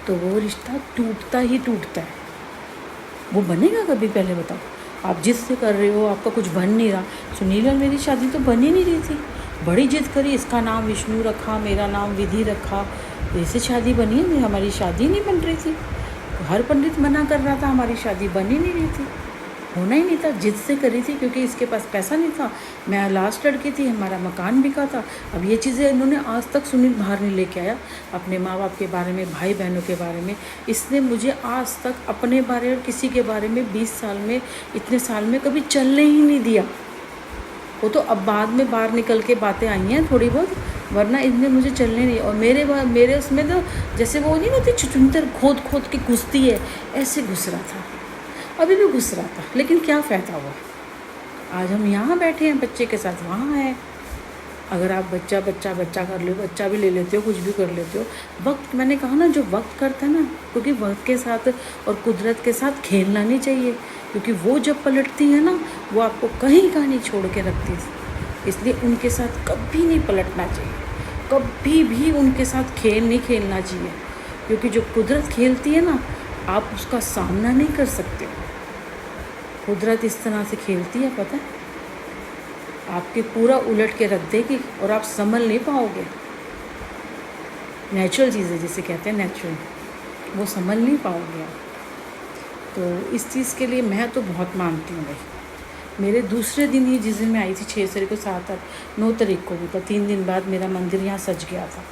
तो वो रिश्ता टूटता ही टूटता है। वो बनेगा कभी, पहले बताओ। आप जिससे कर रहे हो आपका कुछ बन नहीं रहा। सुनील और मेरी शादी तो बन ही नहीं रही थी, बड़ी जिद करी, इसका नाम विष्णु रखा, मेरा नाम विधि रखा, ऐसे शादी बनी है। हमारी शादी नहीं बन रही थी, हर पंडित मना कर रहा था, हमारी शादी बन ही नहीं रही थी, होना ही नहीं था। जिद से करी थी क्योंकि इसके पास पैसा नहीं था, मैं लास्ट लड़की थी, हमारा मकान बिका था। अब ये चीज़ें इन्होंने आज तक सुनील बाहर नहीं लेके आया, अपने माँ बाप के बारे में, भाई बहनों के बारे में। इसने मुझे आज तक अपने बारे और किसी के बारे में 20 साल में, इतने साल में कभी चलने ही नहीं दिया। वो तो अब बाद में बाहर निकल के बातें आई हैं थोड़ी बहुत, वरना इसने मुझे चलने नहीं। और मेरे उसमें तो जैसे वो नहीं होती चुचुंदर खोद खोद के घुसती है, ऐसे घुस रहा था, अभी भी घुस रहा था। लेकिन क्या फ़ायदा हुआ, आज हम यहाँ बैठे हैं, बच्चे के साथ वहाँ है। अगर आप बच्चा बच्चा बच्चा कर लो, बच्चा भी ले लेते हो, कुछ भी कर लेते हो, वक्त, मैंने कहा ना, जो वक्त करता है ना, क्योंकि वक्त के साथ और कुदरत के साथ खेलना नहीं चाहिए, क्योंकि वो जब पलटती है ना, वो आपको कहीं का नहीं छोड़ के रखती है। इसलिए उनके साथ कभी नहीं पलटना चाहिए, कभी भी उनके साथ खेल नहीं खेलना चाहिए, क्योंकि जो कुदरत खेलती है ना, आप उसका सामना नहीं कर सकते। कुदरत इस तरह से खेलती है, पता है, आपके पूरा उलट के रख देगी और आप संभल नहीं पाओगे। नेचुरल चीज़ें जिसे कहते हैं नेचुरल, वो संभल नहीं पाओगे आप। तो इस चीज़ के लिए मैं तो बहुत मानती हूँ भाई। मेरे दूसरे दिन ही, जिस दिन मैं आई थी 6 तारीख को, 7 तारीख 9 तारीख को भी, 3 दिन बाद मेरा मंदिर यहाँ सज गया था।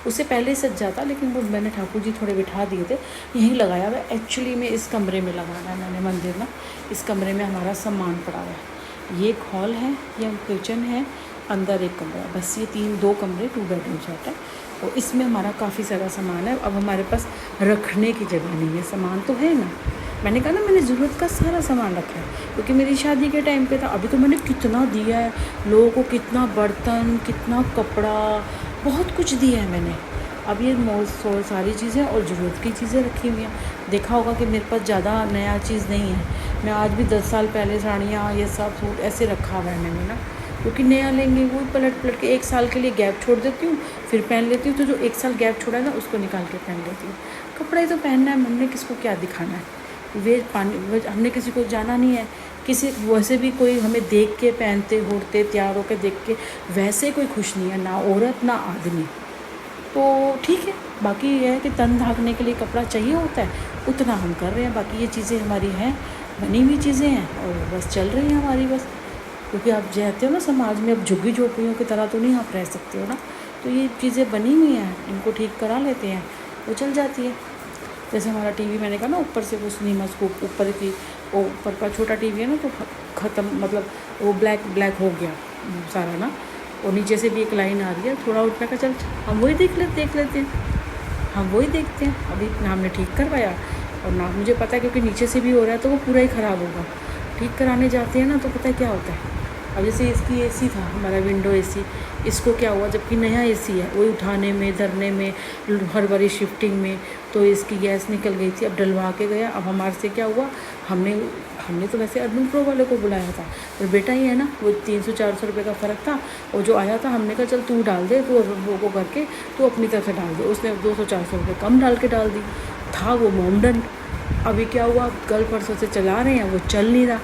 उससे पहले ही सज जाता, लेकिन वो मैंने ठाकुर जी थोड़े बिठा दिए थे, यहीं लगाया हुआ। एक्चुअली में इस कमरे में लगाना है मैंने मंदिर ना, इस कमरे में हमारा सामान पड़ा हुआ है। ये एक हॉल है, ये किचन है, अंदर एक कमरा, बस ये 2 कमरे, 2 बेडरूम सेट है। और इसमें हमारा काफ़ी सारा सामान है। अब हमारे पास रखने की जगह नहीं है, सामान तो है ना, मैंने कहा ना, मैंने ज़रूरत का सारा सामान रखा है, क्योंकि मेरी शादी के टाइम पे था। अभी तो मैंने कितना दिया है लोगों को, कितना बर्तन, कितना कपड़ा, बहुत कुछ दिया है मैंने। अब ये सारी चीज़ें और ज़रूरत की चीज़ें रखी हुई हैं। देखा होगा कि मेरे पास ज़्यादा नया चीज़ नहीं है। मैं आज भी 10 साल पहले साड़ियाँ, ये सब सूट ऐसे रखा हुआ है मैंने ना, क्योंकि नया लेंगे वो पलट पलट के 1 साल के लिए गैप छोड़ देती हूँ, फिर पहन लेती हूँ। तो जो 1 साल गैप छोड़ा है ना, उसको निकाल के पहन लेती हूँ। कपड़ा ही तो पहनना है, हमने किसको क्या दिखाना है। हमने किसी को जाना नहीं है, किसी वैसे भी कोई हमें देख के पहनते होते तैयार होकर देख के वैसे कोई खुश नहीं है, ना औरत ना आदमी। तो ठीक है, बाकी ये है कि तन ढांकने के लिए कपड़ा चाहिए होता है, उतना हम कर रहे हैं। बाकी ये चीज़ें हमारी हैं, बनी हुई चीज़ें हैं, और बस चल रही हैं हमारी बस। क्योंकि आप रहते हो ना समाज में, अब झुग्गी झोपड़ियों की तरह तो नहीं आप रह सकते हो ना, तो ये चीज़ें बनी हुई हैं, इनको ठीक करा लेते हैं, वो चल जाती है। जैसे हमारा टीवी, मैंने कहा ना, ऊपर से वो सिनेमा स्कोप ऊपर की, वो ऊपर का छोटा टीवी है ना, तो ख़त्म, मतलब वो ब्लैक हो गया सारा ना, और नीचे से भी एक लाइन आ रही है, थोड़ा उठने का, चल हम वही देख लेते हैं, हम वही देखते हैं। अभी ना हमने ठीक करवाया, और ना मुझे पता है, क्योंकि नीचे से भी हो रहा है तो वो पूरा ही ख़राब होगा। ठीक कराने जाते हैं ना, तो पता है क्या होता है। अब जैसे इसकी एसी था, हमारा विंडो एसी, इसको क्या हुआ, जबकि नया एसी है, वही उठाने में, धरने में, हर बारी शिफ्टिंग में, तो इसकी गैस निकल गई थी। अब डलवा के गया। अब हमारे से क्या हुआ, हमने तो वैसे अर्बन प्रो वाले को बुलाया था, पर बेटा ही है ना, वो 300-400 रुपये का फ़र्क था। और जो आया था, हमने कहा चल तू डाल दे, तो वो करके तो अपनी तरफ से डाल दे। उसने 200-400 रुपये कम डाल के डाल दी। था वो मोमडन। अभी क्या हुआ, कल परसों से चला रहे हैं, वो चल नहीं रहा।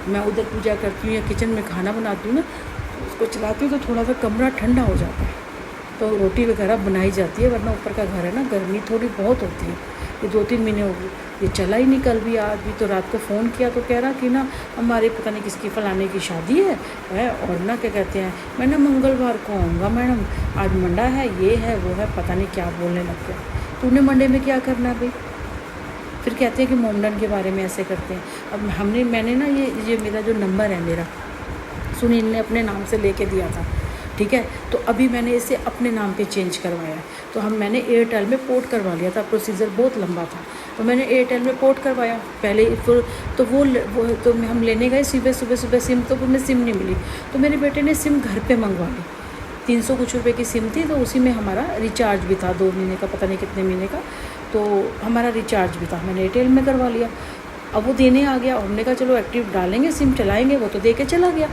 मैं उधर पूजा करती हूँ या किचन में खाना बनाती हूँ ना, तो उसको चलाती हूँ तो थोड़ा सा कमरा ठंडा हो जाता है, तो रोटी वगैरह बनाई जाती है। वरना ऊपर का घर है ना, गर्मी थोड़ी बहुत होती है। ये 2-3 महीने हो गए, ये चला ही नहीं। कल भी, आज भी, तो रात को फ़ोन किया तो कह रहा कि ना हमारे पता नहीं किसकी फलाने की शादी है, और ना क्या कहते हैं, मैंने मंगलवार को आऊँगा मैडम, आज मंडा है, ये है वो है, पता नहीं क्या बोलने लग गया। तूने मंडे में क्या करना है भाई। फिर कहते हैं कि मोमडन के बारे में ऐसे करते हैं। अब मैंने ना ये मेरा जो नंबर है, मेरा सुनील ने अपने नाम से लेके दिया था, ठीक है, तो अभी मैंने इसे अपने नाम पे चेंज करवाया है। तो मैंने एयरटेल में पोर्ट करवा लिया था, प्रोसीजर बहुत लंबा था, तो मैंने एयरटेल में पोर्ट करवाया पहले। फिर तो वो तो हम लेने गए सुबह सिम, तो हमें सिम नहीं मिली, तो मेरे बेटे ने सिम घर पे मंगवा ली। 300 कुछ रुपये की सिम थी, तो उसी में हमारा रिचार्ज भी था, 2 महीने का, पता नहीं कितने महीने का, तो हमारा रिचार्ज भी था। मैंने एयरटेल में करवा लिया। अब वो देने आ गया, हमने कहा चलो एक्टिव डालेंगे, सिम चलाएँगे, वो तो दे के चला गया।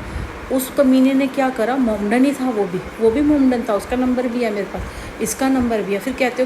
उस कमीने ने क्या करा, मोमडन ही था वो भी मोमडन था, उसका नंबर भी है मेरे पास, इसका नंबर भी है। फिर कहते हो